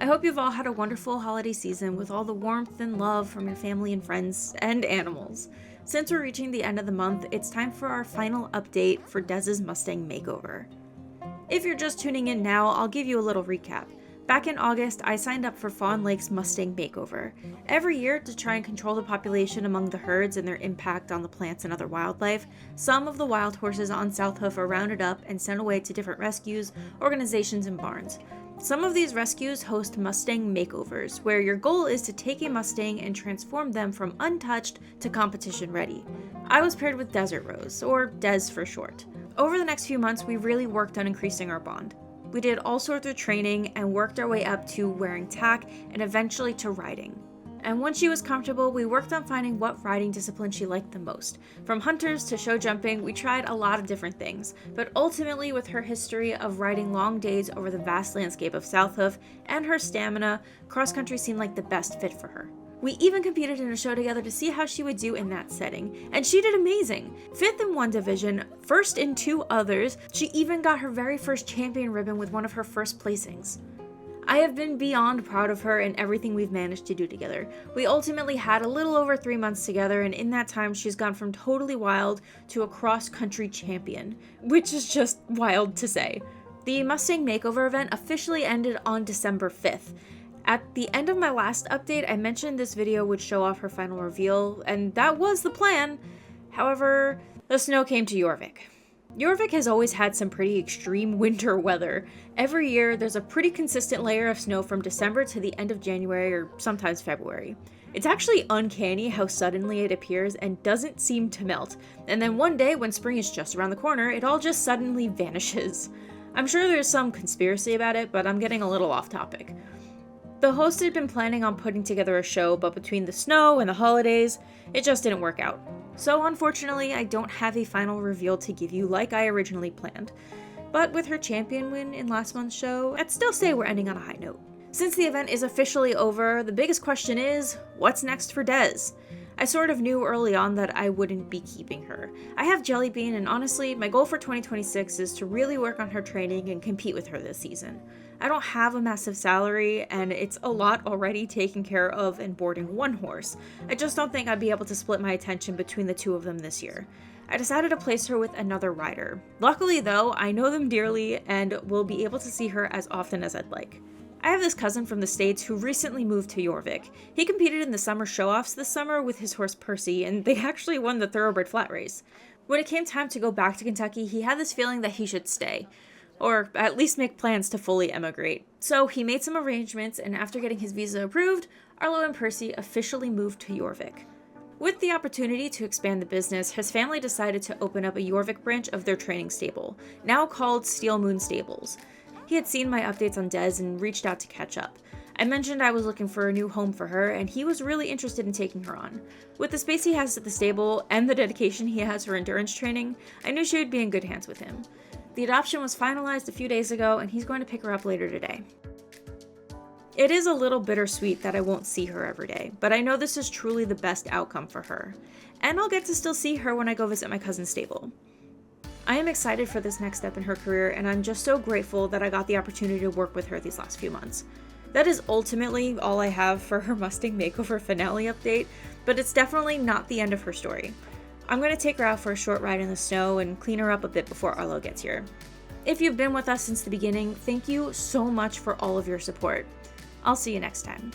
I hope you've all had a wonderful holiday season with all the warmth and love from your family and friends and animals. Since we're reaching the end of the month, it's time for our final update for Dez's Mustang Makeover. If you're just tuning in now, I'll give you a little recap. Back in August, I signed up for Fawn Lake's Mustang Makeover. Every year, to try and control the population among the herds and their impact on the plants and other wildlife, some of the wild horses on South Hoof are rounded up and sent away to different rescues, organizations, and barns. Some of these rescues host Mustang Makeovers, where your goal is to take a Mustang and transform them from untouched to competition ready. I was paired with Desert Rose, or Dez for short. Over the next few months, we really worked on increasing our bond. We did all sorts of training and worked our way up to wearing tack and eventually to riding. And once she was comfortable, we worked on finding what riding discipline she liked the most. From hunters to show jumping, we tried a lot of different things, but ultimately with her history of riding long days over the vast landscape of South Hoof and her stamina, cross-country seemed like the best fit for her. We even competed in a show together to see how she would do in that setting, and she did amazing. 5th in one division, 1st in 2 others, she even got her very first champion ribbon with one of her first placings. I have been beyond proud of her and everything we've managed to do together. We ultimately had a little over 3 months together, and in that time she's gone from totally wild to a cross-country champion, which is just wild to say. The Mustang Makeover event officially ended on December 5th. At the end of my last update, I mentioned this video would show off her final reveal, and that was the plan. However, the snow came to Jorvik. Jorvik has always had some pretty extreme winter weather. Every year, there's a pretty consistent layer of snow from December to the end of January or sometimes February. It's actually uncanny how suddenly it appears and doesn't seem to melt, and then one day when spring is just around the corner, it all just suddenly vanishes. I'm sure there's some conspiracy about it, but I'm getting a little off topic. The host had been planning on putting together a show, but between the snow and the holidays, it just didn't work out. So unfortunately, I don't have a final reveal to give you like I originally planned. But with her champion win in last month's show, I'd still say we're ending on a high note. Since the event is officially over, the biggest question is, what's next for Dez? I sort of knew early on that I wouldn't be keeping her. I have Jellybean, and honestly, my goal for 2026 is to really work on her training and compete with her this season. I don't have a massive salary, and it's a lot already taking care of and boarding one horse. I just don't think I'd be able to split my attention between the two of them this year. I decided to place her with another rider. Luckily though, I know them dearly and will be able to see her as often as I'd like. I have this cousin from the States who recently moved to Jorvik. He competed in the summer show-offs this summer with his horse Percy, and they actually won the Thoroughbred Flat Race. When it came time to go back to Kentucky, he had this feeling that he should stay, or at least make plans to fully emigrate. So he made some arrangements, and after getting his visa approved, Arlo and Percy officially moved to Jorvik. With the opportunity to expand the business, his family decided to open up a Jorvik branch of their training stable, now called Steel Moon Stables. He had seen my updates on Dez and reached out to catch up. I mentioned I was looking for a new home for her, and he was really interested in taking her on. With the space he has at the stable and the dedication he has for endurance training, I knew she would be in good hands with him. The adoption was finalized a few days ago, and he's going to pick her up later today. It is a little bittersweet that I won't see her every day, but I know this is truly the best outcome for her. And I'll get to still see her when I go visit my cousin's stable. I am excited for this next step in her career, and I'm just so grateful that I got the opportunity to work with her these last few months. That is ultimately all I have for her Mustang Makeover finale update, but it's definitely not the end of her story. I'm going to take her out for a short ride in the snow and clean her up a bit before Arlo gets here. If you've been with us since the beginning, thank you so much for all of your support. I'll see you next time.